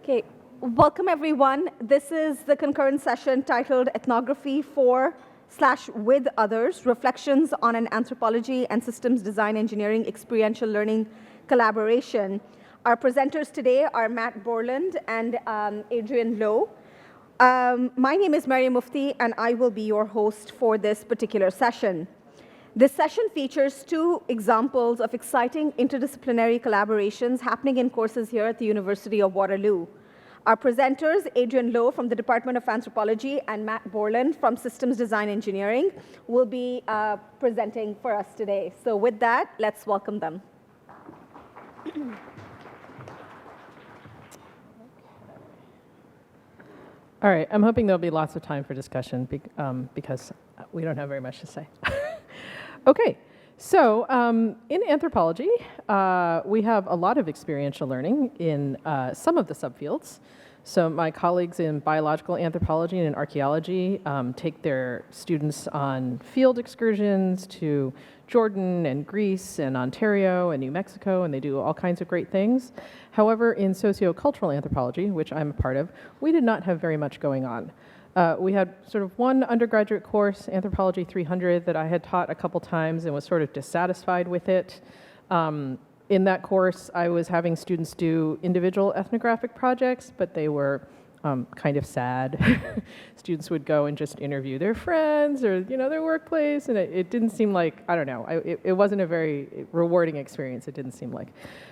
Okay, welcome everyone. This is the concurrent session titled Ethnography for/with Others, Reflections on an Anthropology and Systems Design Engineering Experiential Learning Collaboration. Our presenters today are Matt Borland and Adrienne Lowe. My name is Maryam Mufti, and I will be your host for this particular session. This session features two examples of exciting interdisciplinary collaborations happening in courses here at the University of Waterloo. Our presenters, Adrienne Lowe from the Department of Anthropology and Matt Borland from Systems Design Engineering, will be presenting for us today. So with that, let's welcome them. All right, I'm hoping there'll be lots of time for discussion because we don't have very much to say. Okay, so in anthropology, we have a lot of experiential learning in some of the subfields. So my colleagues in biological anthropology and in archaeology take their students on field excursions to Jordan and Greece and Ontario and New Mexico, and they do all kinds of great things. However, in sociocultural anthropology, which I'm a part of, we did not have very much going on. We had sort of one undergraduate course, Anthropology 300, that I had taught a couple times and was sort of dissatisfied with it. In that course, I was having students do individual ethnographic projects, but they were kind of sad. Students would go and just interview their friends or their workplace, and it didn't seem like, I don't know, it wasn't a very rewarding experience, it didn't seem like.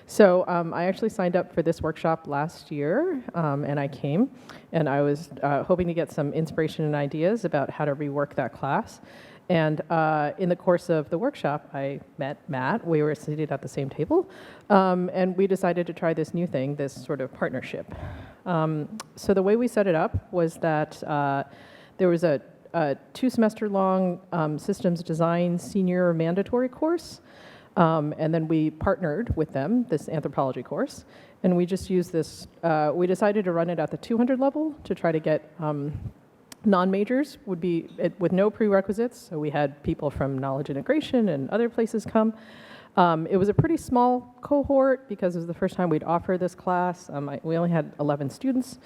So I actually signed up for this workshop last year, and I came, and I was hoping to get some inspiration and ideas about how to rework that class. And in the course of the workshop, I met Matt. We were seated at the same table, and we decided to try this new thing, this sort of partnership. So the way we set it up was that there was a 2-semester-long systems design senior mandatory course, and then we partnered with them, this anthropology course, and we just used this, we decided to run it at the 200 level to try to get non-majors would be with no prerequisites, so we had people from knowledge integration and other places come. It was a pretty small cohort because it was the first time we'd offer this class. We only had 11 students,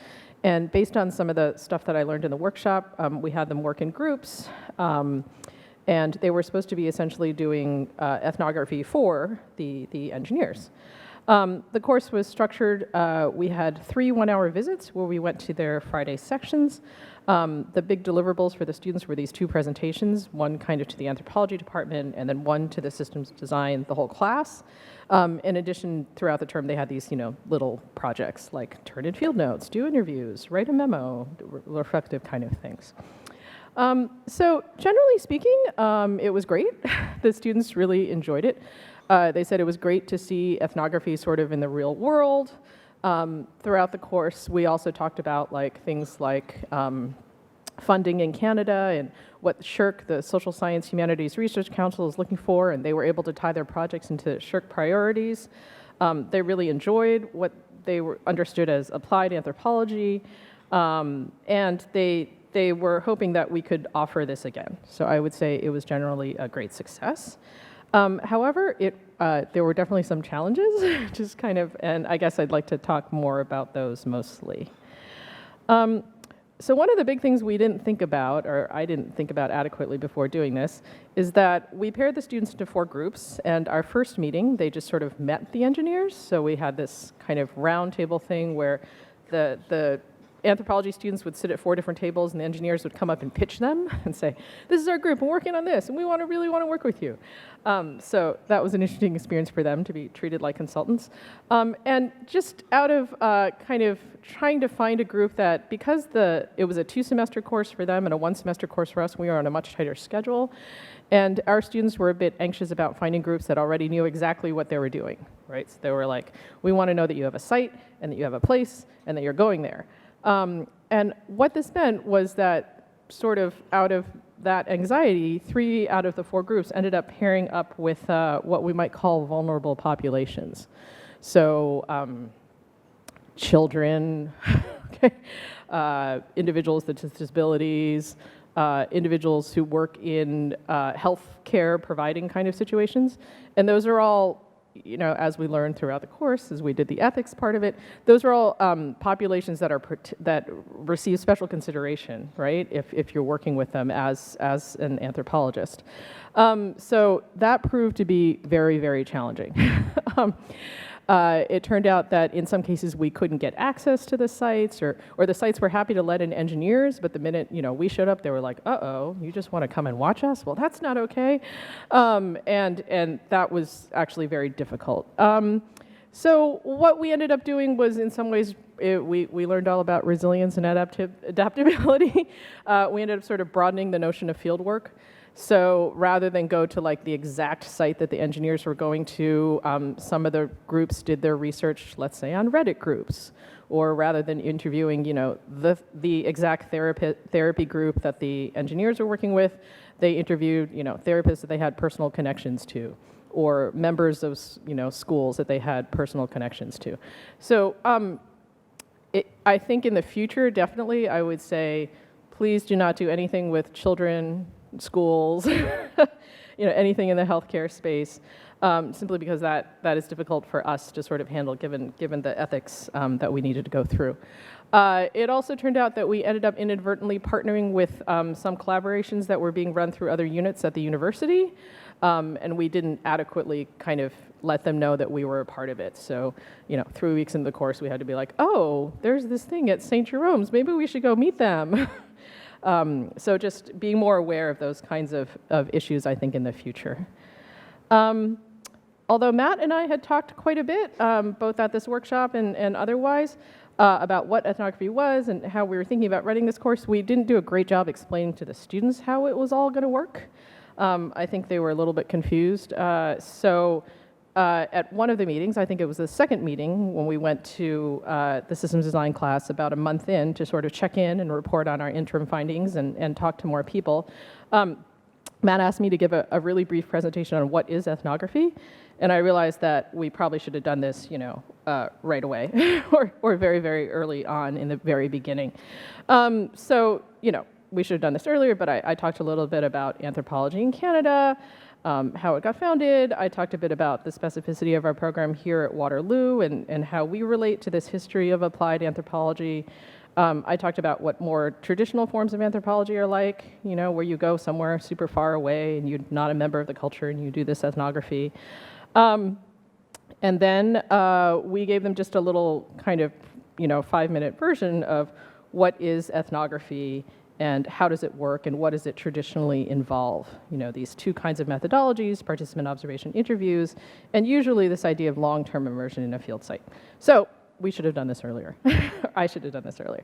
and based on some of the stuff that I learned in the workshop, we had them work in groups, and they were supposed to be essentially doing ethnography for the engineers. The course was structured, we had 3 one-hour visits where we went to their Friday sections. The big deliverables for the students were these 2 presentations, one kind of to the anthropology department and then one to the systems design, the whole class. In addition, throughout the term, they had these, little projects like turn in field notes, do interviews, write a memo, reflective kind of things. So generally speaking, it was great. The students really enjoyed it. They said it was great to see ethnography sort of in the real world. Throughout the course, we also talked about things like funding in Canada and what SSHRC, the Social Science Humanities Research Council, is looking for, and they were able to tie their projects into SSHRC priorities. They really enjoyed what they understood as applied anthropology, and they were hoping that we could offer this again. So I would say it was generally a great success. However, there were definitely some challenges, just kind of, and I guess I'd like to talk more about those mostly. So one of the big things we didn't think about, or I didn't think about adequately before doing this, is that we paired the students into 4 groups, and our first meeting, they just sort of met the engineers. So we had this kind of round table thing where the anthropology students would sit at 4 different tables, and the engineers would come up and pitch them and say, this is our group, we're working on this, and we really want to work with you. So that was an interesting experience for them to be treated like consultants. And just out of kind of trying to find a group that, because it was a 2-semester course for them and a 1-semester course for us, we were on a much tighter schedule. And our students were a bit anxious about finding groups that already knew exactly what they were doing, right? So they were like, we want to know that you have a site, and that you have a place, and that you're going there. And what this meant was that sort of out of that anxiety, 3 out of the 4 groups ended up pairing up with what we might call vulnerable populations. So children, okay, individuals with disabilities, individuals who work in health care providing kind of situations. And those are all as we learned throughout the course, as we did the ethics part of it, those are all populations that that receive special consideration, right? If you're working with them as an anthropologist, so that proved to be very, very challenging. It turned out that in some cases we couldn't get access to the sites, or the sites were happy to let in engineers, but the minute we showed up, they were like, "Uh-oh, you just want to come and watch us? Well, that's not okay," and that was actually very difficult. So what we ended up doing was, in some ways, we learned all about resilience and adaptability. We ended up sort of broadening the notion of field work. So rather than go to like the exact site that the engineers were going to, some of the groups did their research, let's say, on Reddit groups, or rather than interviewing, the exact therapy group that the engineers were working with, they interviewed, therapists that they had personal connections to, or members of, schools that they had personal connections to. So I think in the future, definitely, I would say, please do not do anything with children, schools, anything in the healthcare space, simply because that is difficult for us to sort of handle given the ethics that we needed to go through. It also turned out that we ended up inadvertently partnering with some collaborations that were being run through other units at the university, and we didn't adequately kind of let them know that we were a part of it. So, 3 weeks into the course, we had to be like, oh, there's this thing at St. Jerome's, maybe we should go meet them. So just being more aware of those kinds of issues, I think, in the future. Although Matt and I had talked quite a bit, both at this workshop and otherwise, about what ethnography was and how we were thinking about writing this course, we didn't do a great job explaining to the students how it was all going to work. I think they were a little bit confused. So at one of the meetings, I think it was the second meeting, when we went to the systems design class about a month in to sort of check in and report on our interim findings and talk to more people, Matt asked me to give a really brief presentation on what is ethnography, and I realized that we probably should have done this, right away, or very, very early on in the very beginning. So, we should have done this earlier, but I talked a little bit about anthropology in Canada, how it got founded. I talked a bit about the specificity of our program here at Waterloo and how we relate to this history of applied anthropology. I talked about what more traditional forms of anthropology are like, where you go somewhere super far away and you're not a member of the culture and you do this ethnography. And then we gave them just a little kind of, 5-minute version of what is ethnography and how does it work, and what does it traditionally involve? These two kinds of methodologies, participant observation interviews, and usually this idea of long-term immersion in a field site. So we should have done this earlier. I should have done this earlier.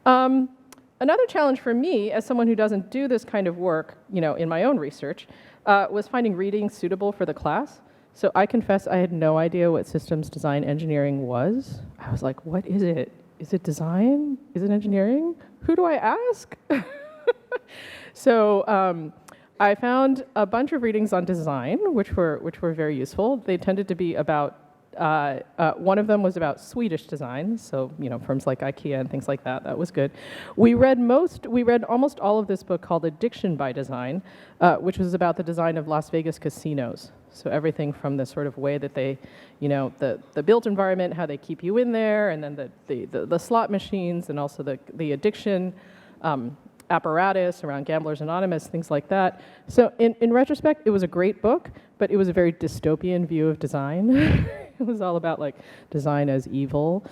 Another challenge for me, as someone who doesn't do this kind of work, in my own research, was finding reading suitable for the class. So I confess I had no idea what systems design engineering was. I was like, what is it? Is it design? Is it engineering? Who do I ask? So I found a bunch of readings on design, which were very useful. They tended to be about, one of them was about Swedish design, so firms like IKEA and things like that. That was good. We read almost all of this book called Addiction by Design, which was about the design of Las Vegas casinos. So everything from the sort of way that they, the built environment, how they keep you in there, and then the slot machines, and also the addiction apparatus around Gamblers Anonymous, things like that. So in retrospect, it was a great book, but it was a very dystopian view of design. It was all about like design as evil,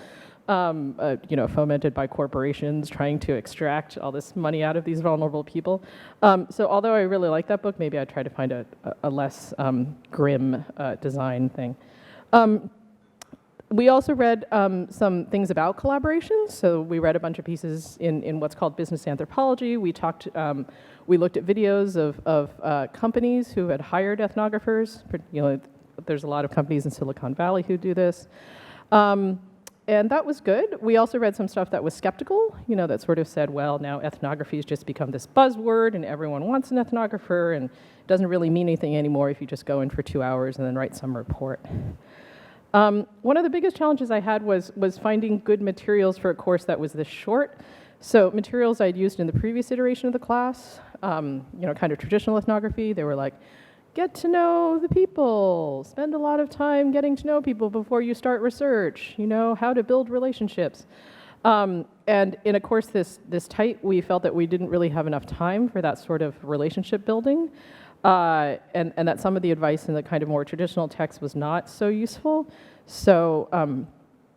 fomented by corporations trying to extract all this money out of these vulnerable people. So although I really like that book, maybe I try to find a less grim design thing. We also read some things about collaborations. So we read a bunch of pieces in what's called business anthropology. We looked at videos of companies who had hired ethnographers. There's a lot of companies in Silicon Valley who do this. And that was good. We also read some stuff that was skeptical, that sort of said, well, now ethnography has just become this buzzword and everyone wants an ethnographer and it doesn't really mean anything anymore if you just go in for 2 hours and then write some report. One of the biggest challenges I had was finding good materials for a course that was this short. So materials I'd used in the previous iteration of the class, kind of traditional ethnography, they were like, get to know the people, spend a lot of time getting to know people before you start research, how to build relationships. And in a course this tight, we felt that we didn't really have enough time for that sort of relationship building, and that some of the advice in the kind of more traditional text was not so useful. So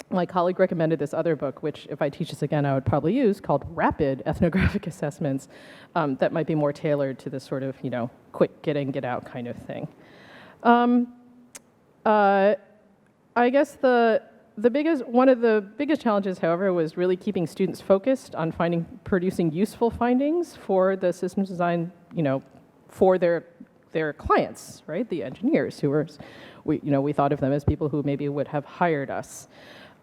my colleague recommended this other book, which if I teach this again, I would probably use, called Rapid Ethnographic Assessments, that might be more tailored to this sort of, quick get in, get out kind of thing. I guess one of the biggest challenges, however, was really keeping students focused on producing useful findings for the systems design, for their clients, right? The engineers who were, we thought of them as people who maybe would have hired us.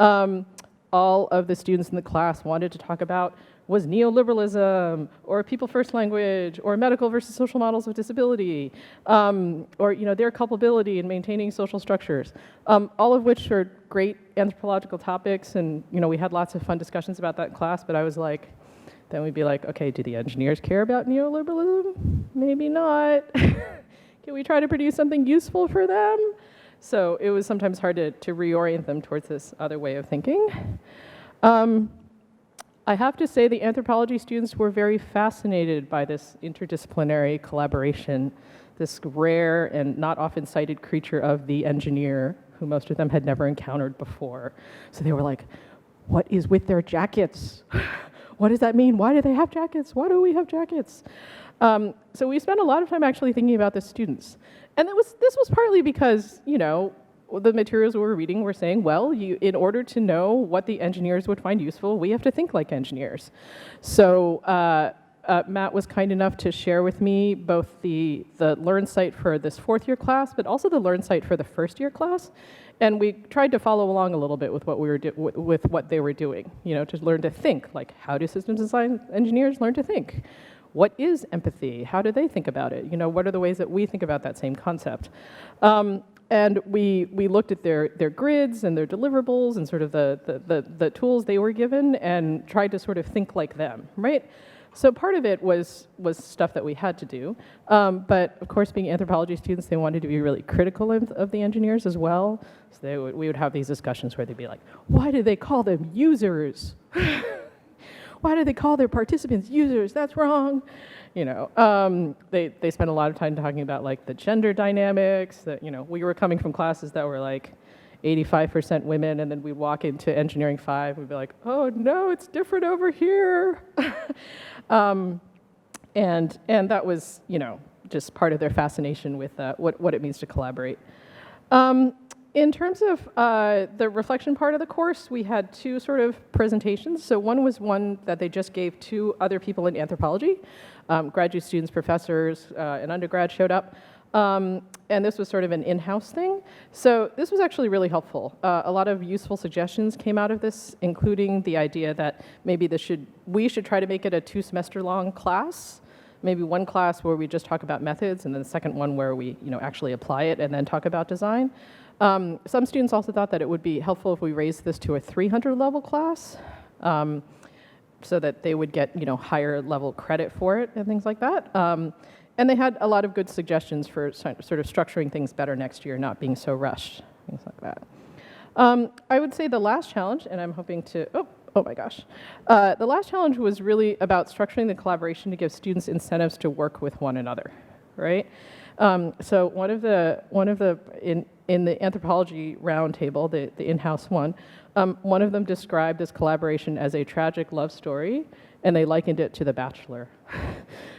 All of the students in the class wanted to talk about was neoliberalism, or people first language, or medical versus social models of disability, or their culpability in maintaining social structures, all of which are great anthropological topics, and we had lots of fun discussions about that in class, but I was like, then we'd be like, okay, do the engineers care about neoliberalism? Maybe not. Can we try to produce something useful for them? So it was sometimes hard to reorient them towards this other way of thinking. I have to say the anthropology students were very fascinated by this interdisciplinary collaboration, this rare and not often cited creature of the engineer, who most of them had never encountered before. So they were like, what is with their jackets? What does that mean? Why do they have jackets? Why do we have jackets? So we spent a lot of time actually thinking about the students. And this was partly because, the materials we were reading were saying, well, in order to know what the engineers would find useful, we have to think like engineers. So Matt was kind enough to share with me both the Learn site for this fourth year class, but also the Learn site for the first year class. And we tried to follow along a little bit with what with what they were doing, to learn to think. Like, how do systems design engineers learn to think? What is empathy? How do they think about it? What are the ways that we think about that same concept? And we looked at their grids and their deliverables and sort of the tools they were given and tried to sort of think like them, right? So part of it was stuff that we had to do. But of course, being anthropology students, they wanted to be really critical of the engineers as well. So we would have these discussions where they'd be like, why do they call them users? Why do they call their participants users? That's wrong. They spent a lot of time talking about like the gender dynamics. That we were coming from classes that were like 85% women, and then we'd walk into engineering 5, we'd be like, oh no, it's different over here. And that was just part of their fascination with what it means to collaborate. In terms of the reflection part of the course, we had 2 sort of presentations. So one was one that they just gave to other people in anthropology. Graduate students, professors, and undergrad showed up. And this was sort of an in-house thing. So this was actually really helpful. A lot of useful suggestions came out of this, including the idea that maybe we should try to make it a 2-semester-long class. Maybe one class where we just talk about methods, and then the second one where we actually apply it and then talk about design. Some students also thought that it would be helpful if we raised this to a 300-level class, so that they would get higher level credit for it and things like that. And they had a lot of good suggestions for sort of structuring things better next year, not being so rushed, things like that. I would say the last challenge, and I'm hoping to, oh my gosh. The last challenge was really about structuring the collaboration to give students incentives to work with one another, right? So one of the in the anthropology roundtable, the in-house one of them described this collaboration as a tragic love story, and they likened it to The Bachelor.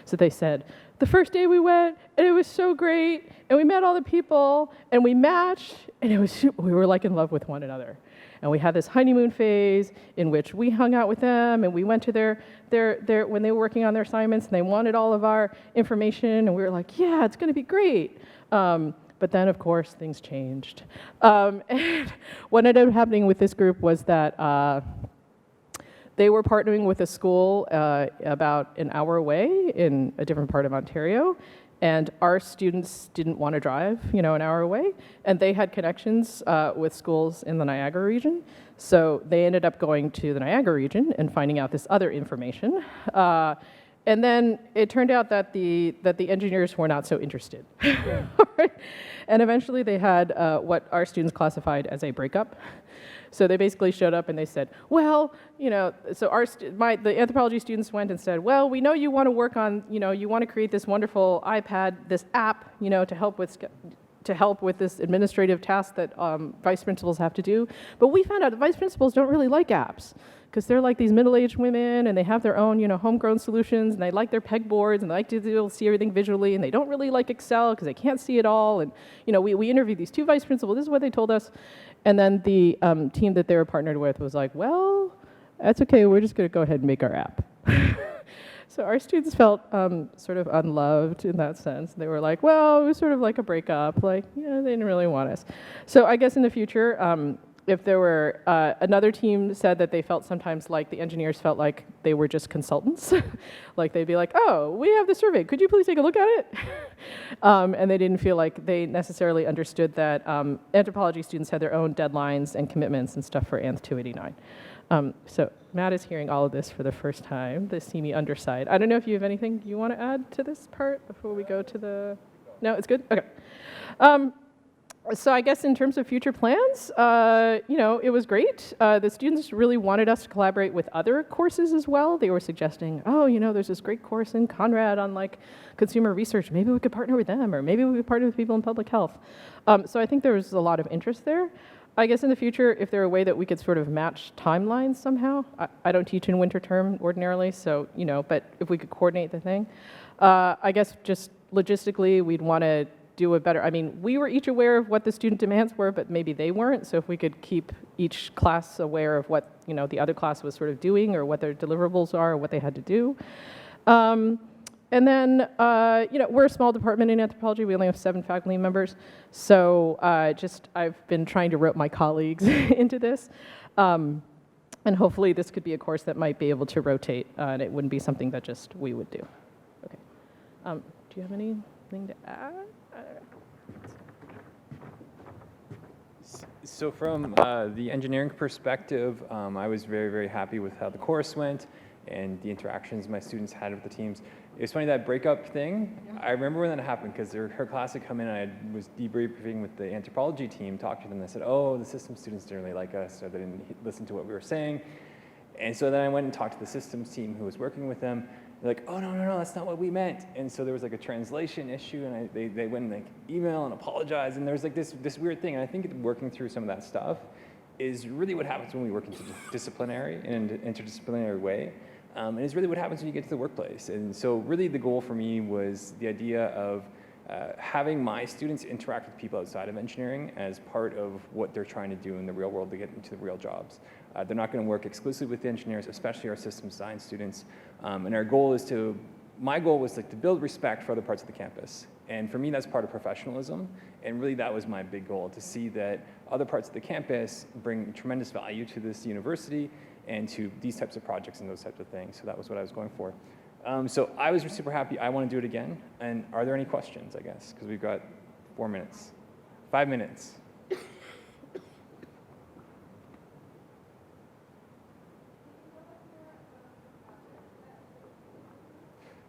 So they said, the first day we went, and it was so great, and we met all the people, and we matched, and we were like in love with one another. And we had this honeymoon phase in which we hung out with them, and we went to their when they were working on their assignments, and they wanted all of our information, and we were like, yeah, it's going to be great. But then, of course, things changed. And what ended up happening with this group was that they were partnering with a school about an hour away in a different part of Ontario, and our students didn't want to drive, an hour away, and they had connections with schools in the Niagara region, so they ended up going to the Niagara region and finding out this other information. And then it turned out that the engineers were not so interested. And eventually they had what our students classified as a breakup. So they basically showed up and they said, well, so the anthropology students went and said, well, we know you want to work on, you want to create this wonderful iPad, this app, to help with this administrative task that vice principals have to do. But we found out that vice principals don't really like apps, because they're like these middle-aged women, and they have their own, homegrown solutions, and they like their pegboards, and they like to be able to see everything visually, and they don't really like Excel because they can't see it all. And we interviewed these two vice principals. This is what they told us. And then the team that they were partnered with was like, well, that's okay. We're just going to go ahead and make our app. So our students felt sort of unloved in that sense. They were like, well, it was sort of like a breakup. Like, they didn't really want us. So I guess in the future, if there were another team said that they felt sometimes like the engineers felt like they were just consultants. Like they'd be like, oh, we have the survey. Could you please take a look at it? And they didn't feel like they necessarily understood that anthropology students had their own deadlines and commitments and stuff for Anth 289. So Matt is hearing all of this for the first time, the see me underside. I don't know if you have anything you want to add to this part before we go to the... No, it's good? Okay. So I guess in terms of future plans, it was great. The students really wanted us to collaborate with other courses as well. They were suggesting, there's this great course in Conrad on consumer research. Maybe we could partner with them, or maybe we could partner with people in public health. So I think there was a lot of interest there. I guess in the future, if there were a way that we could sort of match timelines somehow, I don't teach in winter term ordinarily, so, but if we could coordinate the thing, I guess just logistically, we'd want to do a better, we were each aware of what the student demands were, but maybe they weren't, so if we could keep each class aware of what, the other class was sort of doing, or what their deliverables are, or what they had to do. And then, we're a small department in anthropology. We only have 7 faculty members. So I've been trying to rope my colleagues into this. And hopefully this could be a course that might be able to rotate, and it wouldn't be something that just we would do. Okay. Do you have anything to add? So from the engineering perspective, I was very, very happy with how the course went and the interactions my students had with the teams. It was funny, that breakup thing, I remember when that happened, because her class had come in and I was debriefing with the anthropology team, talked to them, and they said, oh, the systems students didn't really like us, or they didn't listen to what we were saying. And so then I went and talked to the systems team who was working with them. They're like, oh, no, that's not what we meant. And so there was like a translation issue, and they went and email and apologize, and there was like this weird thing. And I think working through some of that stuff is really what happens when we work in an interdisciplinary way. And it's really what happens when you get to the workplace. And so really the goal for me was the idea of having my students interact with people outside of engineering as part of what they're trying to do in the real world to get into the real jobs. They're not going to work exclusively with the engineers, especially our systems design students. And our goal is my goal was to build respect for other parts of the campus. And for me, that's part of professionalism. And really that was my big goal, to see that other parts of the campus bring tremendous value to this university and to these types of projects and those types of things. So that was what I was going for. So I was super happy. I want to do it again. And are there any questions, I guess? Because we've got 4 minutes. 5 minutes.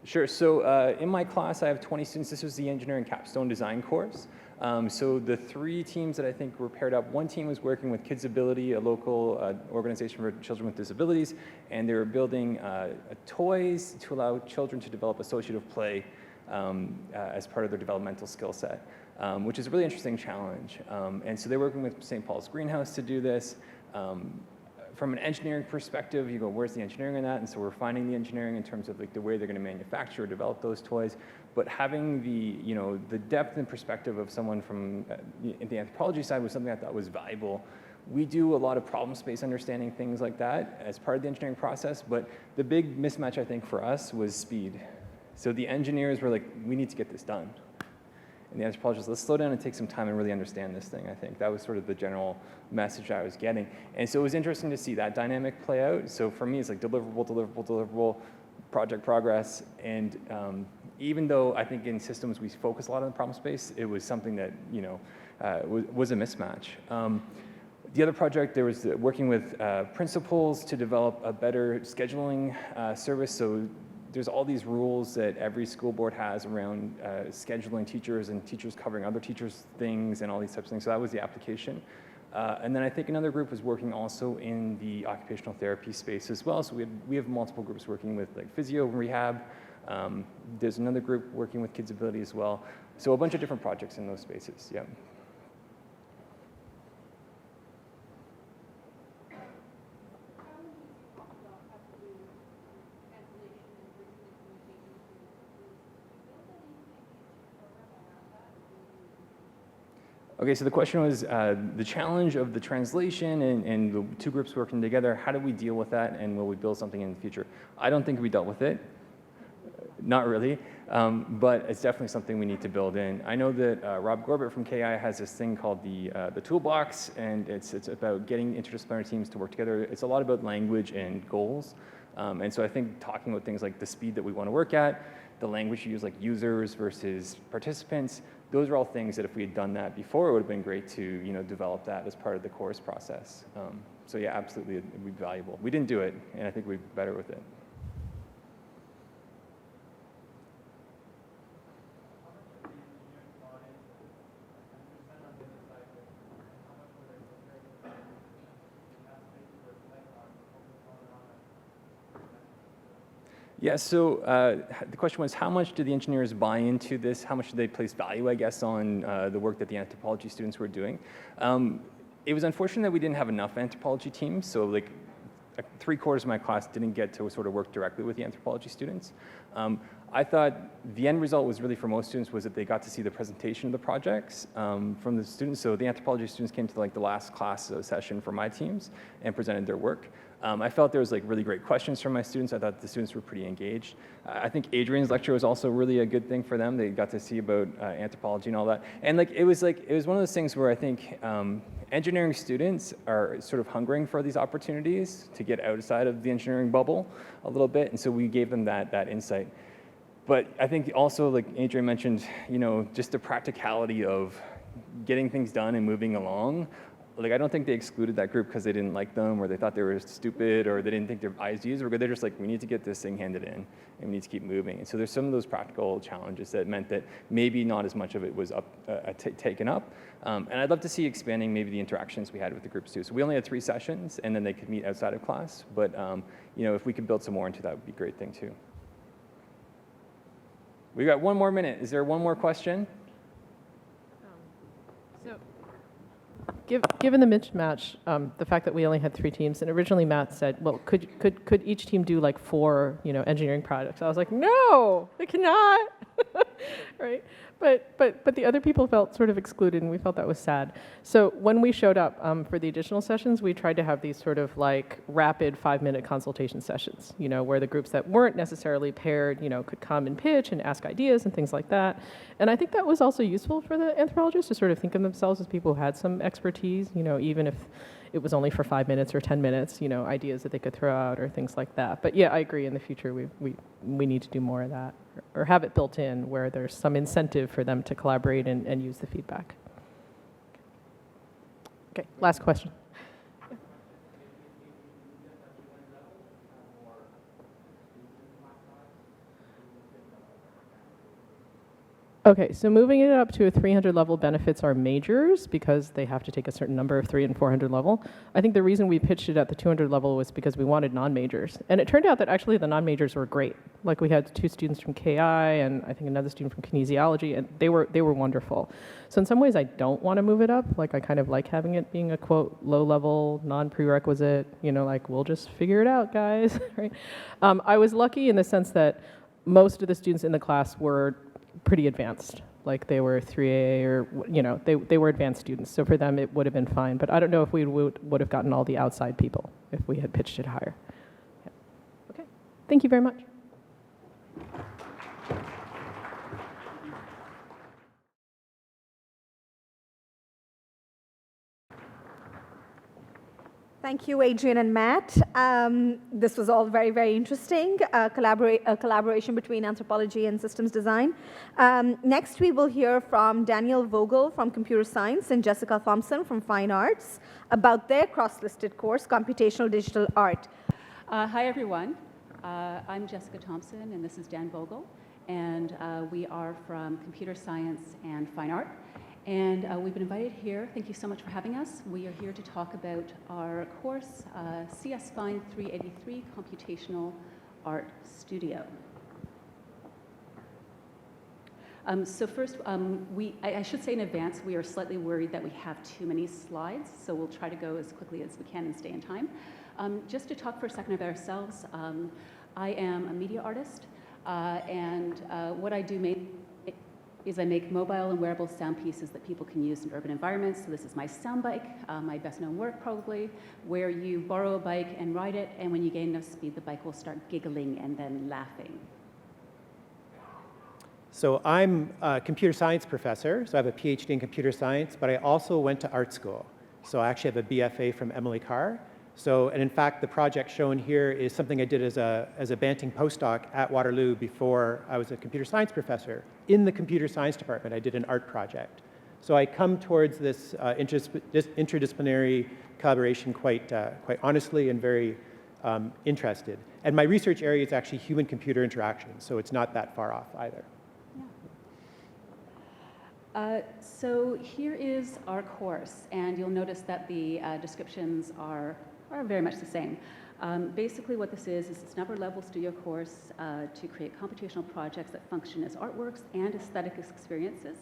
Sure, so in my class I have 20 students. This was the engineering capstone design course. So the 3 teams that I think were paired up, one team was working with Kids Ability, a local organization for children with disabilities, and they were building toys to allow children to develop associative play as part of their developmental skill set, which is a really interesting challenge. And so they're working with St. Paul's Greenhouse to do this. From an engineering perspective, you go, where's the engineering in that? And so we're finding the engineering in terms of the way they're going to manufacture or develop those toys. But having the depth and perspective of someone from the anthropology side was something I thought was valuable. We do a lot of problem space understanding, things like that, as part of the engineering process. But the big mismatch, I think, for us was speed. So the engineers were like, we need to get this done. And the anthropologists, let's slow down and take some time and really understand this thing, I think. That was sort of the general message I was getting. And so it was interesting to see that dynamic play out. So for me, it's like deliverable, project progress. And even though I think in systems we focus a lot on the problem space, it was something that, was a mismatch. The other project, there was working with principals to develop a better scheduling service. So there's all these rules that every school board has around scheduling teachers and teachers covering other teachers' things and all these types of things. So that was the application. And then I think another group was working also in the occupational therapy space as well. So we have multiple groups working with like physio and rehab. There's another group working with kids' ability as well. So a bunch of different projects in those spaces, yeah. Okay, so the question was the challenge of the translation and the two groups working together, how do we deal with that and will we build something in the future? I don't think we dealt with it, not really, but it's definitely something we need to build in. I know that Rob Gorbett from KI has this thing called the toolbox, and it's about getting interdisciplinary teams to work together. It's a lot about language and goals, and so I think talking about things like the speed that we want to work at, the language you use like users versus participants, those are all things that if we had done that before, it would have been great to develop that as part of the course process. So yeah, absolutely, it would be valuable. We didn't do it, and I think we'd be better with it. Yeah, so the question was, how much do the engineers buy into this? How much do they place value, I guess, on the work that the anthropology students were doing? It was unfortunate that we didn't have enough anthropology teams, so like 3/4 of my class didn't get to sort of work directly with the anthropology students. I thought the end result was really for most students was that they got to see the presentation of the projects from the students. So the anthropology students came to like the last class session for my teams and presented their work. I felt there was like really great questions from my students. I thought the students were pretty engaged. I think Adrienne's lecture was also really a good thing for them. They got to see about anthropology and all that. And it was one of those things where I think engineering students are sort of hungering for these opportunities to get outside of the engineering bubble a little bit. And so we gave them that insight. But I think also, like Adrienne mentioned, just the practicality of getting things done and moving along. Like, I don't think they excluded that group because they didn't like them or they thought they were stupid or they didn't think their ideas were good. They're just like, we need to get this thing handed in and we need to keep moving. And so there's some of those practical challenges that meant that maybe not as much of it was taken up. And I'd love to see expanding maybe the interactions we had with the groups too. So we only had 3 sessions and then they could meet outside of class. But if we could build some more into that, would be a great thing too. We got 1 more minute. Is there one more question? Given the mismatch, the fact that we only had 3 teams, and originally Matt said, well, could each team do like 4, engineering projects? I was like, no, they cannot, right? But the other people felt sort of excluded, and we felt that was sad. So when we showed up for the additional sessions, we tried to have these sort of like rapid 5-minute consultation sessions, where the groups that weren't necessarily paired, could come and pitch and ask ideas and things like that. And I think that was also useful for the anthropologists to sort of think of themselves as people who had some expertise, even if it was only for 5 minutes or 10 minutes, ideas that they could throw out or things like that. But yeah, I agree. In the future, we need to do more of that, or have it built in where there's some incentive for them to collaborate and use the feedback. Okay, last question. Okay, so moving it up to a 300 level benefits our majors because they have to take a certain number of 300 and 400 level. I think the reason we pitched it at the 200 level was because we wanted non-majors. And it turned out that actually the non-majors were great. Like we had 2 students from KI and I think another student from kinesiology, and they were wonderful. So in some ways I don't want to move it up. Like I kind of like having it being a quote low level, non-prerequisite, like we'll just figure it out, guys, right? I was lucky in the sense that most of the students in the class were pretty advanced, like they were 3A or, they were advanced students. So for them, it would have been fine. But I don't know if we would have gotten all the outside people if we had pitched it higher. Yeah. Okay, thank you very much. Thank you, Adrienne and Matt. This was all very, very interesting, a collaboration between anthropology and systems design. Next, we will hear from Daniel Vogel from computer science and Jessica Thompson from fine arts about their cross-listed course, computational digital art. Hi, everyone. I'm Jessica Thompson, and this is Dan Vogel, and we are from Computer Science and Fine Art. And we've been invited here. Thank you so much for having us. We are here to talk about our course, CS Fine 383 Computational Art Studio. So first, I should say in advance, we are slightly worried that we have too many slides, so we'll try to go as quickly as we can and stay in time. Just to talk for a second about ourselves, I am a media artist, and what I do mainly is I make mobile and wearable sound pieces that people can use in urban environments. So this is my sound bike, my best known work probably, where you borrow a bike and ride it, and when you gain enough speed, the bike will start giggling and then laughing. So I'm a computer science professor, so I have a PhD in computer science, but I also went to art school. So I actually have a BFA from Emily Carr. So, and in fact, the project shown here is something I did as a Banting postdoc at Waterloo before I was a computer science professor. In the computer science department, I did an art project. So I come towards this interdisciplinary collaboration quite honestly and very interested. And my research area is actually human-computer interactions, so it's not that far off either. So here is our course, and you'll notice that the descriptions are very much the same. Basically what this is it's an upper level studio course to create computational projects that function as artworks and aesthetic experiences.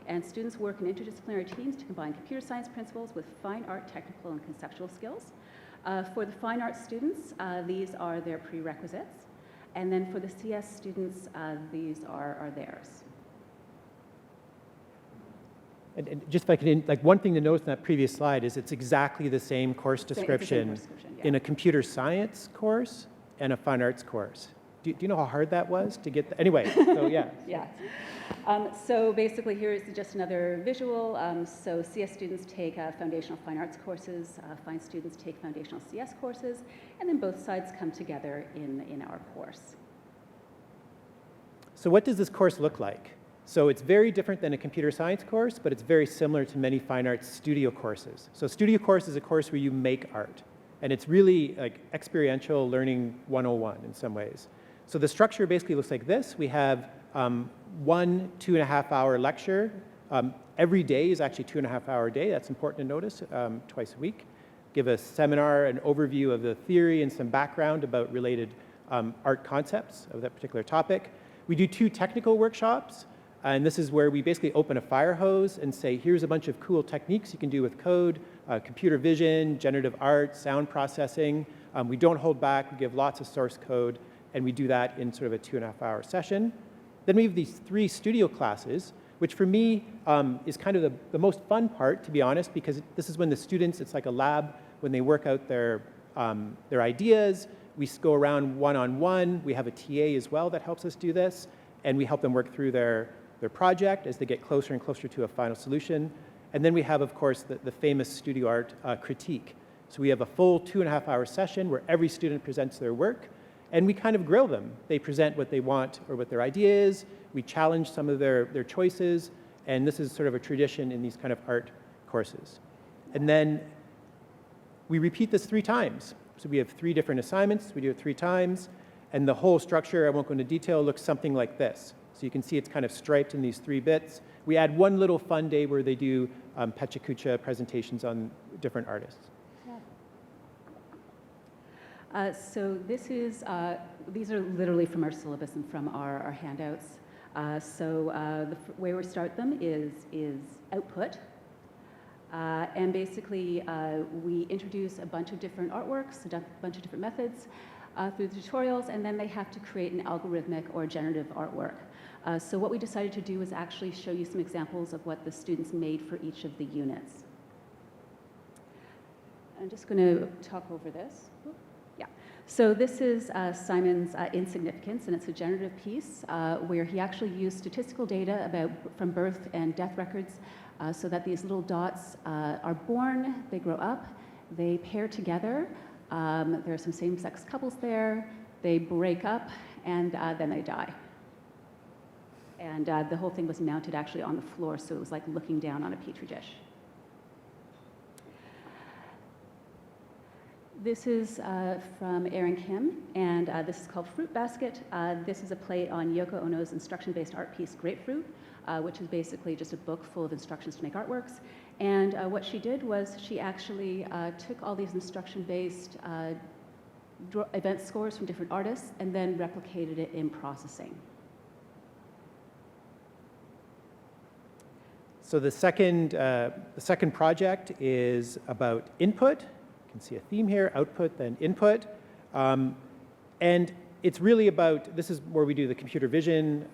And students work in interdisciplinary teams to combine computer science principles with fine art, technical, and conceptual skills. For the fine art students, these are their prerequisites. And then for the CS students, these are theirs. And just if I could, like one thing to notice in that previous slide is it's exactly the same course description yeah. in a computer science course and a fine arts course. Do you know how hard that was to get? Anyway, so yeah. Yeah. So basically here is just another visual. So CS students take foundational fine arts courses, fine students take foundational CS courses, and then both sides come together in our course. So what does this course look like? So it's very different than a computer science course, but it's very similar to many fine arts studio courses. So studio course is a course where you make art. And it's really like experiential learning 101 in some ways. So the structure basically looks like this. We have 1 2.5-hour lecture. Every day is actually 2.5-hour day. That's important to notice, twice a week. Give a seminar, an overview of the theory and some background about related art concepts of that particular topic. We do 2 technical workshops. And this is where we basically open a fire hose and say, here's a bunch of cool techniques you can do with code, computer vision, generative art, sound processing. We don't hold back. We give lots of source code. And we do that in sort of a 2.5-hour session. Then we have these 3 studio classes, which for me is kind of the most fun part, to be honest, because this is when the students, it's like a lab, when they work out their ideas. We go around one-on-one. We have a TA as well that helps us do this. And we help them work through their project as they get closer and closer to a final solution. And then we have, of course, the famous studio art critique. So we have a full 2.5-hour session where every student presents their work, and we kind of grill them. They present what they want or what their idea is. We challenge some of their choices, and this is sort of a tradition in these kind of art courses. And then we repeat this 3 times. So we have 3 different assignments. We do it 3 times, and the whole structure, I won't go into detail, looks something like this. So you can see it's kind of striped in these 3 bits. We add one little fun day where they do Pechakucha presentations on different artists. Yeah. So this is, these are literally from our syllabus and from our handouts. The way we start them is output. And basically, we introduce a bunch of different artworks, a bunch of different methods through the tutorials, and then they have to create an algorithmic or generative artwork. So what we decided to do was actually show you some examples of what the students made for each of the units. I'm just going to talk over this. Yeah. So this is Simon's Insignificance, and it's a generative piece where he actually used statistical data from birth and death records so that these little dots are born, they grow up, they pair together. There are some same-sex couples there, they break up, and then they die. And the whole thing was mounted actually on the floor, so it was like looking down on a petri dish. This is from Erin Kim, and this is called Fruit Basket. This is a play on Yoko Ono's instruction-based art piece, Grapefruit, which is basically just a book full of instructions to make artworks. And what she did was she actually took all these instruction-based event scores from different artists and then replicated it in processing. So the second project is about input. You can see a theme here, output, then input. And it's really about, this is where we do the computer vision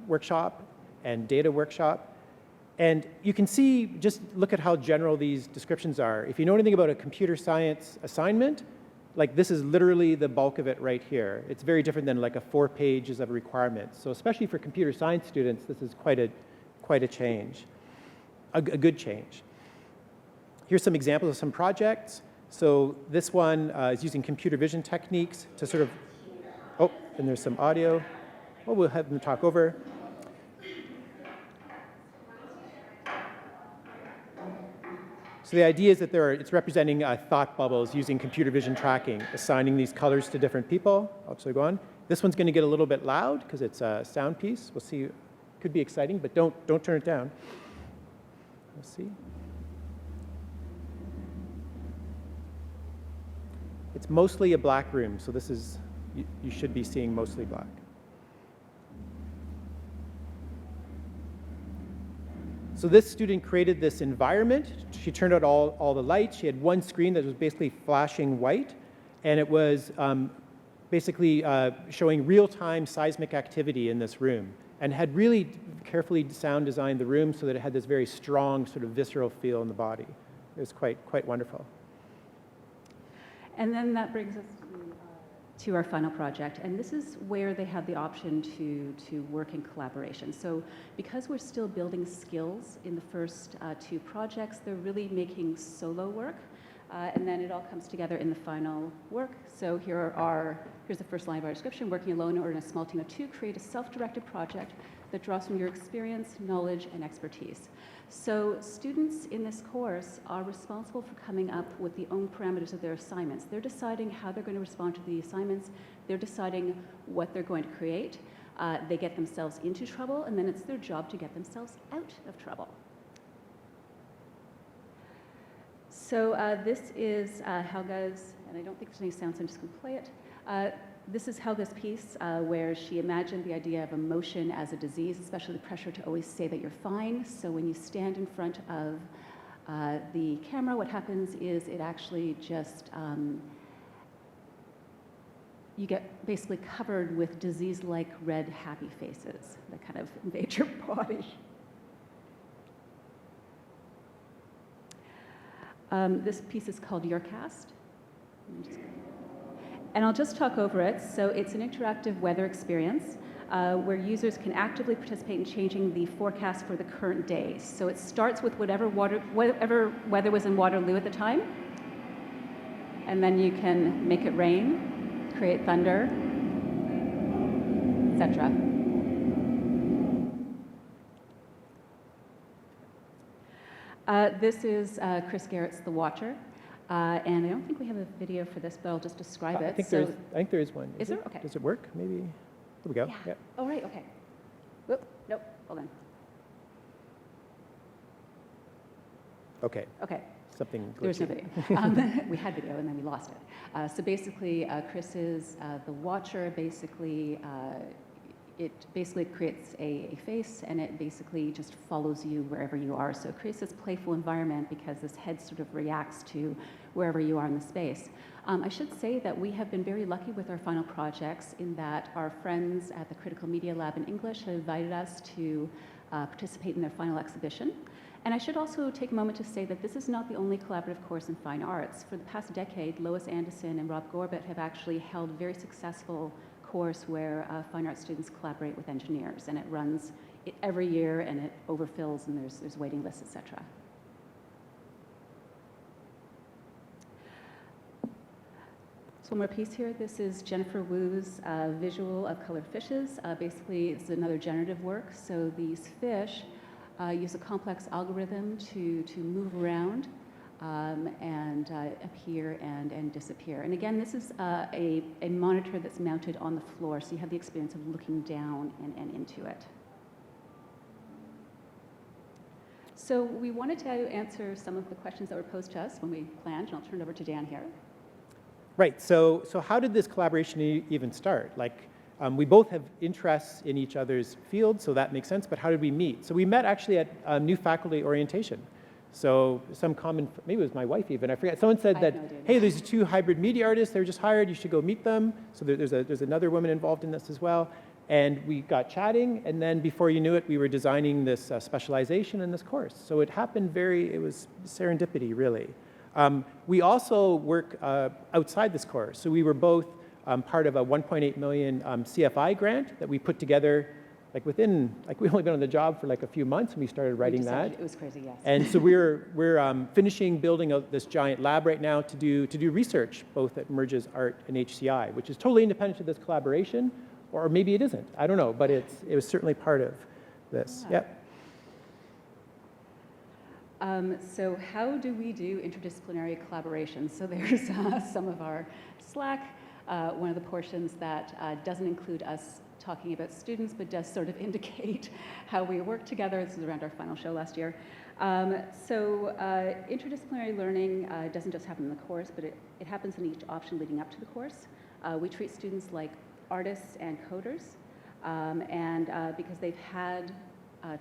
workshop and data workshop. And you can see, just look at how general these descriptions are. If you know anything about a computer science assignment, like this is literally the bulk of it right here. It's very different than like a 4 pages of requirements. So especially for computer science students, this is quite a change, a good change. Here's some examples of some projects. So this one is using computer vision techniques to sort of, oh, and there's some audio. Well, we'll have them talk over. So the idea is that it's representing thought bubbles using computer vision tracking, assigning these colors to different people. I'll go on. This one's going to get a little bit loud because it's a sound piece. We'll see. Could be exciting, but don't turn it down. We'll see. It's mostly a black room, so this is, you should be seeing mostly black. So this student created this environment. She turned out all the lights. She had one screen that was basically flashing white, and it was basically showing real-time seismic activity in this room, and had really carefully sound designed the room so that it had this very strong sort of visceral feel in the body. It was quite wonderful. And then that brings us to our final project, and this is where they have the option to work in collaboration. So because we're still building skills in the first 2 projects, they're really making solo work, and then it all comes together in the final work. So here's the first line of our description: working alone or in a small team of 2, create a self-directed project that draws from your experience, knowledge, and expertise. So students in this course are responsible for coming up with the own parameters of their assignments. They're deciding how they're going to respond to the assignments. They're deciding what they're going to create. They get themselves into trouble, and then it's their job to get themselves out of trouble. So this is Helga's, and I don't think there's any sound, so I'm just going to play it. This is Helga's piece where she imagined the idea of emotion as a disease, especially the pressure to always say that you're fine. So when you stand in front of the camera, what happens is it actually just, you get basically covered with disease-like red happy faces that kind of invade your body. This piece is called Your Cast. And I'll just talk over it. So it's an interactive weather experience where users can actively participate in changing the forecast for the current day. So it starts with whatever weather was in Waterloo at the time. And then you can make it rain, create thunder, etc. This is Chris Garrett's The Watcher. And I don't think we have a video for this, but I'll just describe it. I think there is one. Is there? Okay. Does it work? Maybe. There we go. Yeah. Oh, right. Okay. Whoop. Nope. Hold on. Okay. Okay. Something glitchy. There's no video. We had video, and then we lost it. So basically, Chris is The Watcher. Basically, it basically creates a face, and it basically just follows you wherever you are. So it creates this playful environment because this head sort of reacts to wherever you are in the space. I should say that we have been very lucky with our final projects in that our friends at the Critical Media Lab in English have invited us to participate in their final exhibition. And I should also take a moment to say that this is not the only collaborative course in fine arts. For the past decade, Lois Anderson and Rob Gorbett have actually held very successful course where fine arts students collaborate with engineers, and it runs every year, and it overfills, and there's waiting lists, etc. So one more piece here. This is Jennifer Wu's visual of colored fishes. Basically, it's another generative work. So these fish use a complex algorithm to move around and appear and disappear. And again, this is a monitor that's mounted on the floor, so you have the experience of looking down and into it. So we wanted to answer some of the questions that were posed to us when we planned, and I'll turn it over to Dan here. Right, so how did this collaboration even start? Like, we both have interests in each other's fields, so that makes sense, but how did we meet? So we met actually at new faculty orientation. So some common, maybe it was my wife even, I forget. Someone said that, hey, there's 2 hybrid media artists, they were just hired, you should go meet them. So there's another woman involved in this as well. And we got chatting, and then before you knew it, we were designing this specialization in this course. So it happened it was serendipity, really. We also work outside this course. So we were both part of a 1.8 million CFI grant that we put together we've only been on the job for a few months when we started writing that. It was crazy, yes. And so we're finishing building this giant lab right now to do research, both at Merges Art and HCI, which is totally independent of this collaboration, or maybe it isn't. I don't know, but it was certainly part of this. Yeah. Yep. So how do we do interdisciplinary collaboration? So there's some of our Slack, one of the portions that doesn't include us talking about students, but does sort of indicate how we work together. This is around our final show last year. Interdisciplinary learning doesn't just happen in the course, but it happens in each option leading up to the course. We treat students like artists and coders, because they've had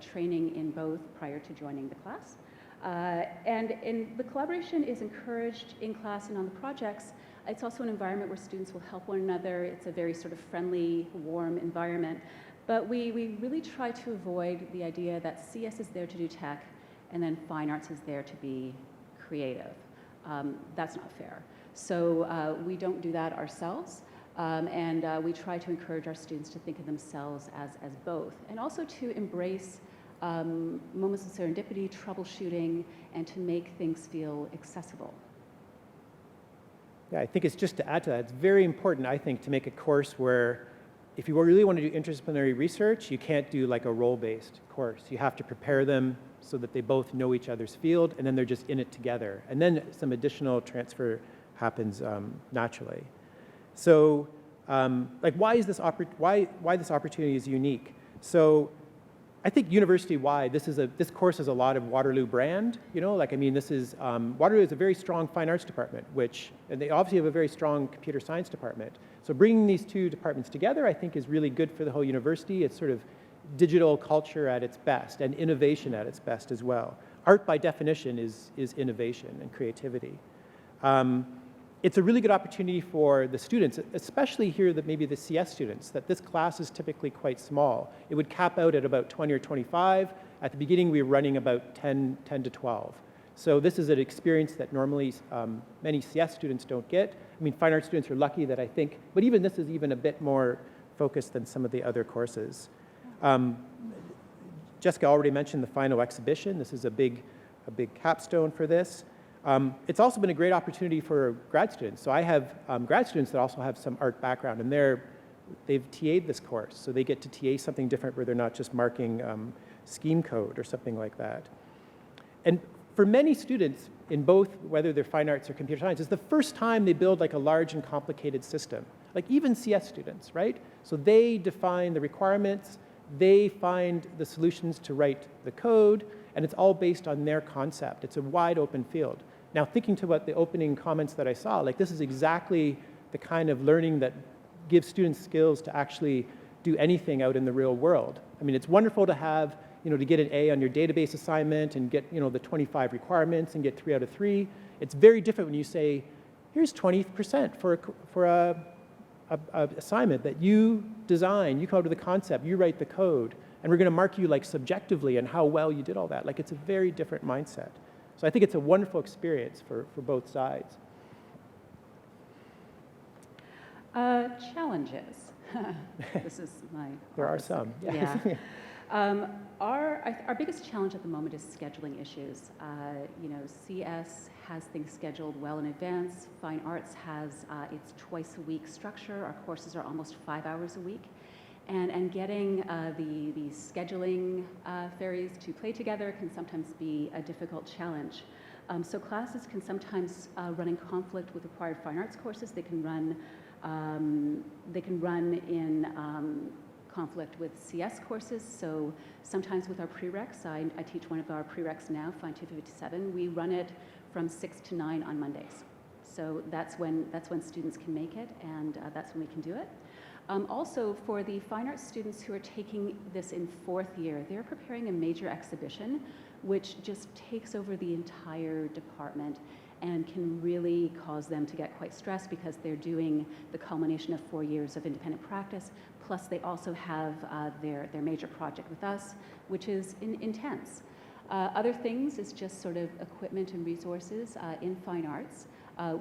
training in both prior to joining the class. And the collaboration is encouraged in class and on the projects. It's also an environment where students will help one another. It's a very sort of friendly, warm environment. But we really try to avoid the idea that CS is there to do tech and then fine arts is there to be creative. That's not fair. So we don't do that ourselves. We try to encourage our students to think of themselves as both, and also to embrace moments of serendipity, troubleshooting, and to make things feel accessible. Yeah, I think it's just to add to that, it's very important, I think, to make a course where if you really want to do interdisciplinary research, you can't do a role-based course. You have to prepare them so that they both know each other's field, and then they're just in it together. And then some additional transfer happens naturally. So, why this opportunity is unique? So, I think university-wide, this course is a lot of Waterloo brand. Waterloo is a very strong fine arts department, and they obviously have a very strong computer science department. So bringing these 2 departments together, I think, is really good for the whole university. It's sort of digital culture at its best, and innovation at its best as well. Art, by definition, is innovation and creativity. It's a really good opportunity for the students, especially here maybe the CS students, that this class is typically quite small. It would cap out at about 20 or 25. At the beginning, we were running about 10 to 12. So this is an experience that normally many CS students don't get. I mean, fine arts students are lucky that I think, but even this is even a bit more focused than some of the other courses. Jessica already mentioned the final exhibition. This is a big capstone for this. It's also been a great opportunity for grad students. So I have grad students that also have some art background, and they've TA'd this course. So they get to TA something different where they're not just marking scheme code or something like that. And for many students in both, whether they're fine arts or computer science, it's the first time they build a large and complicated system. Even CS students, right? So they define the requirements, they find the solutions to write the code, and it's all based on their concept. It's a wide open field. Now, thinking to what the opening comments that I saw, this is exactly the kind of learning that gives students skills to actually do anything out in the real world. I mean, it's wonderful to have, to get an A on your database assignment and get, the 25 requirements and get 3 out of 3. It's very different when you say, here's 20% for a assignment that you design, you come up with the concept, you write the code, and we're going to mark you subjectively on how well you did all that. It's a very different mindset. So I think it's a wonderful experience for both sides. Challenges. This is my... There are some. Yeah. Our biggest challenge at the moment is scheduling issues. CS has things scheduled well in advance. Fine arts has its twice-a-week structure. Our courses are almost 5 hours a week. And getting the scheduling fairies to play together can sometimes be a difficult challenge. So classes can sometimes run in conflict with required fine arts courses. They can run in conflict with CS courses. So sometimes with our prereqs, I teach one of our prereqs now, Fine 257. We run it from 6 to 9 on Mondays. So that's when students can make it, and that's when we can do it. Also, for the fine arts students who are taking this in 4th year, they're preparing a major exhibition, which just takes over the entire department and can really cause them to get quite stressed because they're doing the culmination of 4 years of independent practice, plus they also have their major project with us, which is intense. Other things is just sort of equipment and resources in fine arts.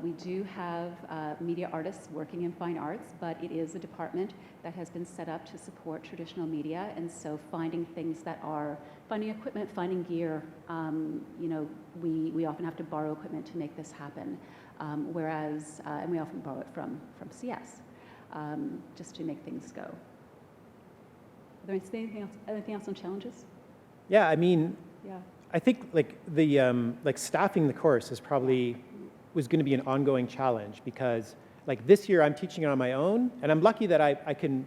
We do have media artists working in fine arts, but it is a department that has been set up to support traditional media, and so finding equipment, finding gear, we often have to borrow equipment to make this happen, and we often borrow it from CS, just to make things go. Are there anything else on challenges? Yeah, I mean, Yeah. I think like staffing the course is probably was going to be an ongoing challenge, because like this year I'm teaching it on my own, and I'm lucky that I can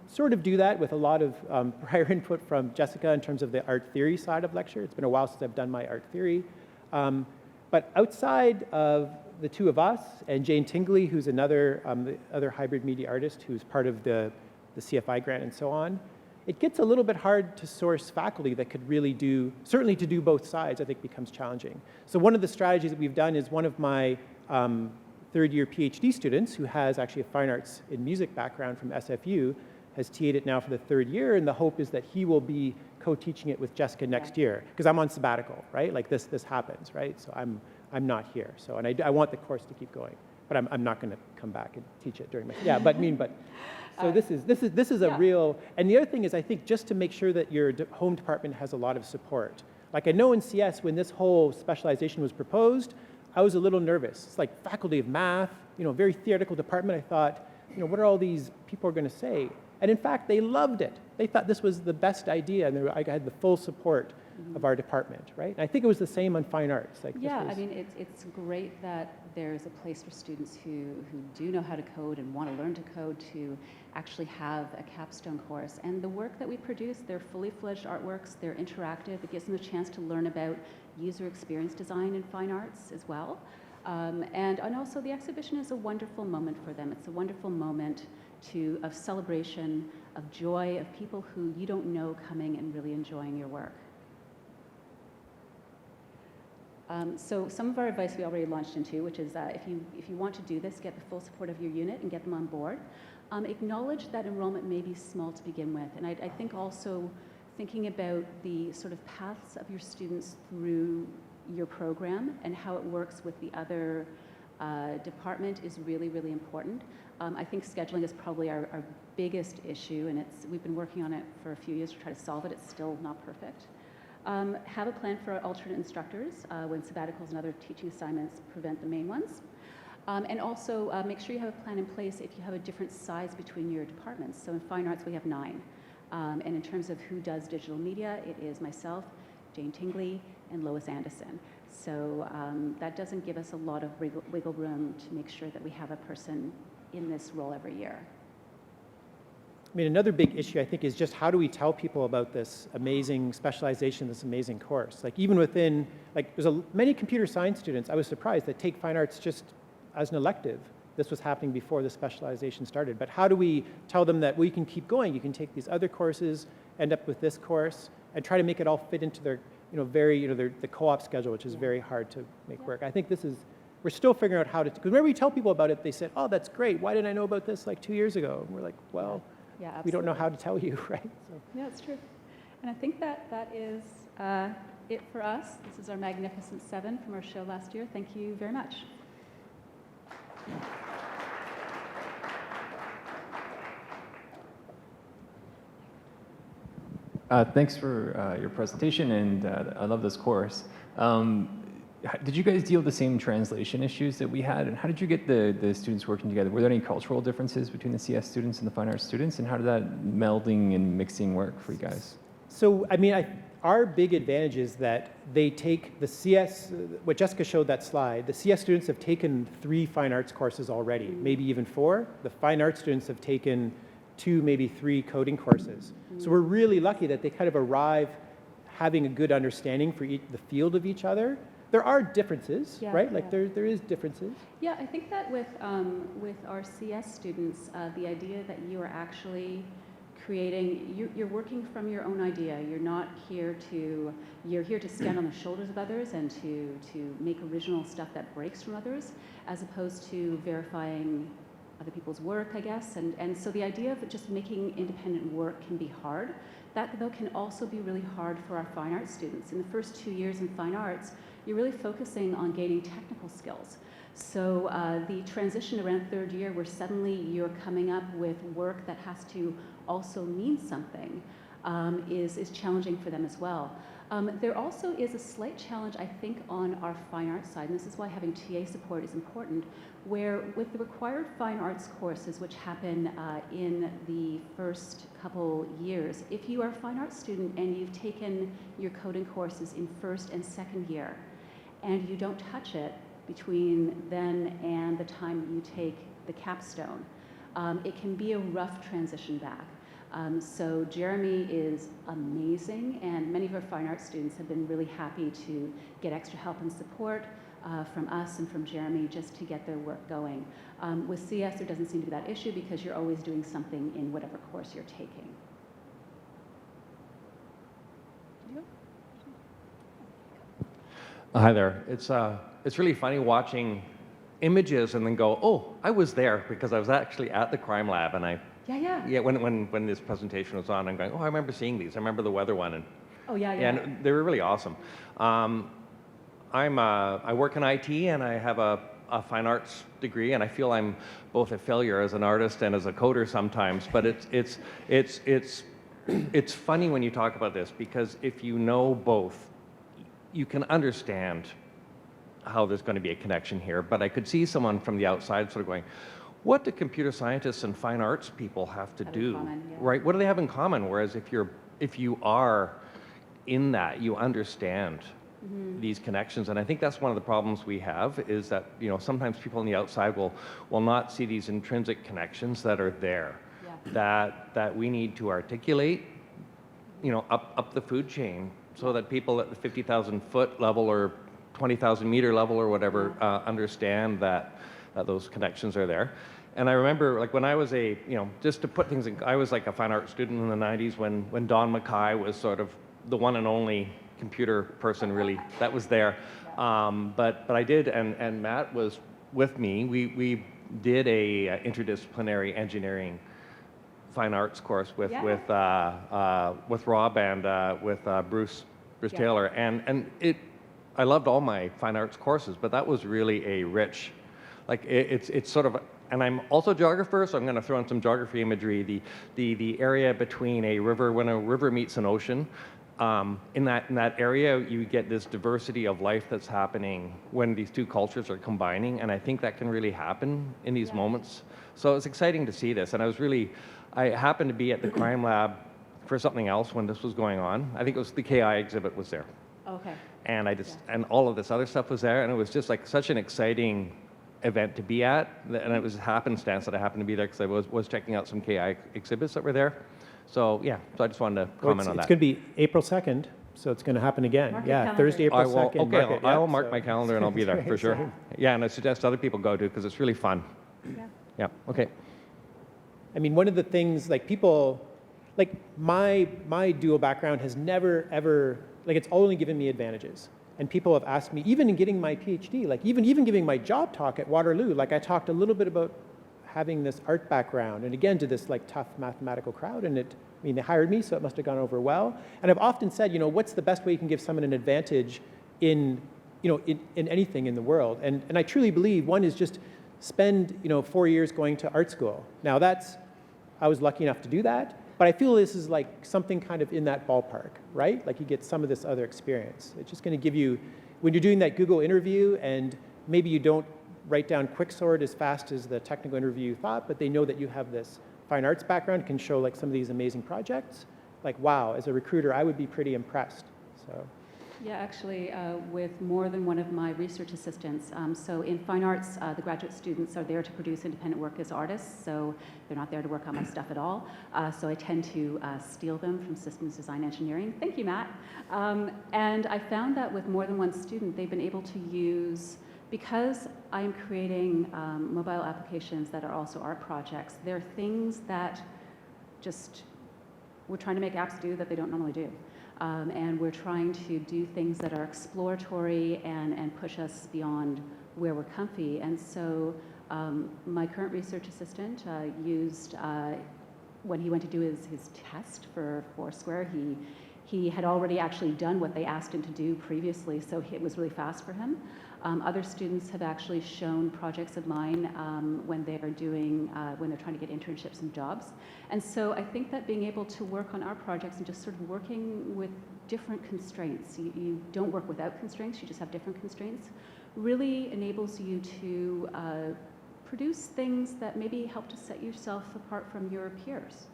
sort of do that with a lot of prior input from Jessica in terms of the art theory side of lecture. It's been a while since I've done my art theory. But outside of the two of us and Jane Tingley, who's the other hybrid media artist who's part of the CFI grant and so on, it gets a little bit hard to source faculty that could really certainly to do both sides, I think becomes challenging. So one of the strategies that we've done is one of my third-year PhD students, who has actually a fine arts in music background from SFU, has TA'd it now for the 3rd year, and the hope is that he will be co-teaching it with Jessica next year, because I'm on sabbatical, right? Like this happens, right? So I'm not here. So, and I want the course to keep going, but I'm not going to come back and teach it during my, so this is a real, and the other thing is, I think just to make sure that your home department has a lot of support. Like I know in CS, when this whole specialization was proposed, I was a little nervous. It's like faculty of math, very theoretical department. I thought, what are all these people going to say? And in fact, they loved it. They thought this was the best idea, and I had the full support of our department, right? And I think it was the same on fine arts. Like yeah, I mean, it's great that there's a place for students who do know how to code and want to learn to code to actually have a capstone course. And the work that we produce, they're fully fledged artworks, they're interactive, it gives them a chance to learn about user experience design in fine arts as well. And also the exhibition is a wonderful moment for them. It's a wonderful moment of celebration, of joy, of people who you don't know coming and really enjoying your work. So some of our advice we already launched into, which is if you want to do this, get the full support of your unit and get them on board. Acknowledge that enrollment may be small to begin with, and I think also thinking about the sort of paths of your students through your program and how it works with the other department is really, really important. I think scheduling is probably our biggest issue, and we've been working on it for a few years to try to solve it. It's still not perfect. Have a plan for alternate instructors when sabbaticals and other teaching assignments prevent the main ones. And also make sure you have a plan in place if you have a different size between your departments. So in fine arts, we have 9. And in terms of who does digital media, it is myself, Jane Tingley, and Lois Anderson. So that doesn't give us a lot of wiggle room to make sure that we have a person in this role every year. I mean, another big issue, I think, is just how do we tell people about this amazing specialization, this amazing course? Like even within, like there's many computer science students, I was surprised, that take fine arts just as an elective. This was happening before the specialization started. But how do we tell them that we can keep going? You can take these other courses, end up with this course, and try to make it all fit into their, the co-op schedule, which is very hard to make work. I think we're still figuring out how to, because whenever we tell people about it, they said, oh, that's great. Why didn't I know about this like 2 years ago? And we're like, well, yeah, we don't know how to tell you, right? So. Yeah, it's true. And I think that is it for us. This is our Magnificent 7 from our show last year. Thank you very much. Thanks for your presentation, and I love this course. Did you guys deal with the same translation issues that we had, and how did you get the students working together? Were there any cultural differences between the CS students and the fine arts students, and how did that melding and mixing work for you guys? So, I mean, our big advantage is that they take the CS, what Jessica showed that slide, the CS students have taken 3 fine arts courses already, maybe even 4. The fine arts students have taken 2, maybe 3 coding courses. So we're really lucky that they kind of arrive having a good understanding for the field of each other. There are differences, Yeah, right? Like yeah. there is differences. Yeah, I think that with our CS students, the idea that you are actually creating, you're working from your own idea. You're not here to, you're here to stand on the shoulders of others and to make original stuff that breaks from others, as opposed to verifying other people's work, I guess. And so the idea of just making independent work can be hard. That, though, can also be really hard for our fine arts students. In the first 2 years in fine arts, you're really focusing on gaining technical skills. So the transition around 3rd year where suddenly you're coming up with work that has to also mean something is challenging for them as well. There also is a slight challenge, I think, on our fine arts side, and this is why having TA support is important, where with the required fine arts courses, which happen in the first couple years, if you are a fine arts student and you've taken your coding courses in 1st and 2nd year, and you don't touch it between then and the time you take the capstone, it can be a rough transition back. So Jeremy is amazing, and many of our fine arts students have been really happy to get extra help and support from us and from Jeremy just to get their work going. With CS, there doesn't seem to be that issue because you're always doing something in whatever course you're taking. Hi there. It's really funny watching images and then go, oh, I was there because I was actually at the crime lab, and Yeah. when this presentation was on, I'm going, oh, I remember seeing these. I remember the weather one, and Oh, yeah. and they were really awesome. I work in IT, and I have a fine arts degree, and I feel I'm both a failure as an artist and as a coder sometimes. But it's funny when you talk about this, because if you know both, you can understand how there's going to be a connection here. But I could see someone from the outside sort of going, what do computer scientists and fine arts people have to do? Common, yeah. Right? What do they have in common? Whereas if you are in that, you understand these connections. And I think that's one of the problems we have, is that, you know, sometimes people on the outside will not see these intrinsic connections that are there, that we need to articulate, you know, up the food chain, so that people at the 50,000 foot level or 20,000 meter level or whatever understand that those connections are there. And I remember, like, when I was just to put things in, I was like a fine art student in the 90s when Don Mackay was sort of the one and only computer person really that was there. But I did, and Matt was with me. We did a interdisciplinary engineering fine arts course with Rob and with Bruce Taylor, and I loved all my fine arts courses, but that was really a rich, like, it's sort of, and I'm also a geographer, so I'm going to throw in some geography imagery. The area between a river, when a river meets an ocean, in that area you get this diversity of life that's happening when these two cultures are combining, and I think that can really happen in these moments. So it's exciting to see this, and I happened to be at the crime lab for something else when this was going on. I think it was the KI exhibit was there. Okay. And and all of this other stuff was there, and it was just like such an exciting event to be at, and it was happenstance that I happened to be there because I was checking out some KI exhibits that were there. So yeah, so I just wanted to comment on that. It's going to be April 2nd, so it's going to happen again. Mark your calendar. Thursday, April 2nd. Okay, I will mark so my calendar and I'll be there for sure. exciting. Yeah, and I suggest other people go to, because it's really fun. Yeah, okay. I mean, one of the things, like, people, like, my dual background has never, ever, like, it's only given me advantages. And people have asked me, even in getting my PhD, like, even giving my job talk at Waterloo, like, I talked a little bit about having this art background, and again, to this, like, tough mathematical crowd, and they hired me, so it must have gone over well. And I've often said, you know, what's the best way you can give someone an advantage in anything in the world? And I truly believe one is just spend, 4 years going to art school. Now I was lucky enough to do that, but I feel this is like something kind of in that ballpark, right? Like, you get some of this other experience. It's just going to give you, when you're doing that Google interview and maybe you don't write down quicksort as fast as the technical interview thought, but they know that you have this fine arts background, can show like some of these amazing projects. like, wow, as a recruiter, I would be pretty impressed. So. Yeah, actually, with more than one of my research assistants. So in fine arts, the graduate students are there to produce independent work as artists, so they're not there to work on my stuff at all. So I tend to steal them from systems design engineering. Thank you, Matt. And I found that with more than one student, they've been able to use, because I'm creating mobile applications that are also art projects, there are things that just we're trying to make apps do that they don't normally do. And we're trying to do things that are exploratory and push us beyond where we're comfy. And so my current research assistant used, when he went to do his test for Foursquare, he had already actually done what they asked him to do previously, so it was really fast for him. Other students have actually shown projects of mine when they're trying to get internships and jobs. And so I think that being able to work on our projects and just sort of working with different constraints, you don't work without constraints, you just have different constraints, really enables you to produce things that maybe help to set yourself apart from your peers.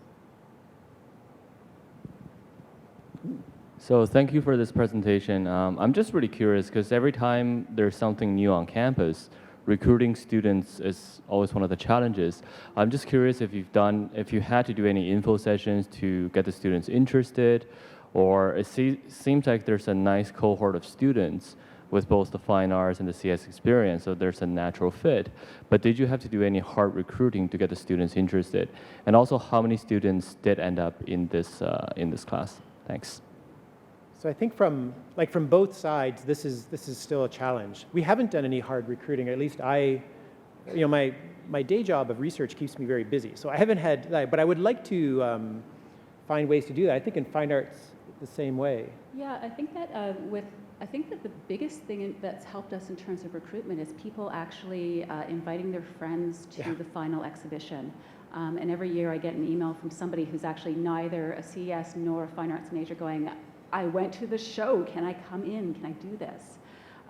So thank you for this presentation. I'm just really curious because every time there's something new on campus, recruiting students is always one of the challenges. I'm just curious if you had to do any info sessions to get the students interested, or it seems like there's a nice cohort of students with both the fine arts and the CS experience, so there's a natural fit. But did you have to do any hard recruiting to get the students interested? And also, how many students did end up in this class? Thanks. So I think from both sides, this is still a challenge. We haven't done any hard recruiting, or at least my day job of research keeps me very busy. So I haven't had that, but I would like to find ways to do that. I think in fine arts, the same way. Yeah, I think that I think that the biggest thing that's helped us in terms of recruitment is people actually inviting their friends to the final exhibition. And every year I get an email from somebody who's actually neither a CES nor a fine arts major going, I went to the show, can I come in, can I do this?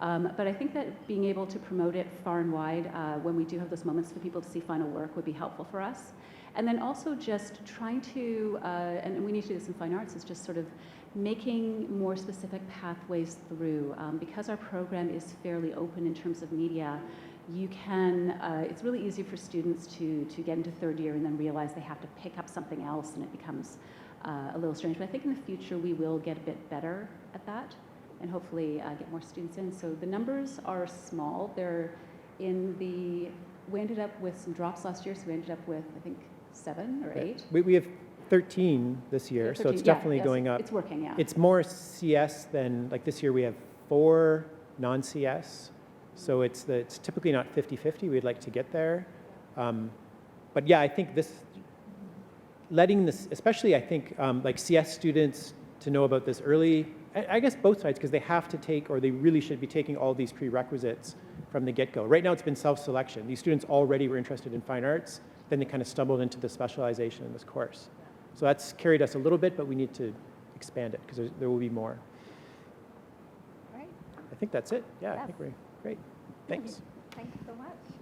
But I think that being able to promote it far and wide when we do have those moments for people to see final work would be helpful for us. And then also just trying to, and we need to do this in fine arts, is just sort of making more specific pathways through. Because our program is fairly open in terms of media, you can, it's really easy for students to get into third year and then realize they have to pick up something else, and it becomes a little strange. But I think in the future we will get a bit better at that and hopefully get more students in. So the numbers are small. They're we ended up with some drops last year, so we ended up with, I think, 7 or 8. We have 13 this year, 13, so it's definitely going up. It's working, yeah. It's more CS than, like this year we have 4 non-CS, so it's typically not 50-50. We'd like to get there. But yeah, I think letting this, especially I think like CS students to know about this early, I guess both sides, because they have to take, or they really should be taking all these prerequisites from the get-go. Right now it's been self-selection. These students already were interested in fine arts, then they kind of stumbled into the specialization in this course. So that's carried us a little bit, but we need to expand it because there will be more. All right. I think that's it. Yeah, Yes. I think we're great. Thanks. Thank you so much.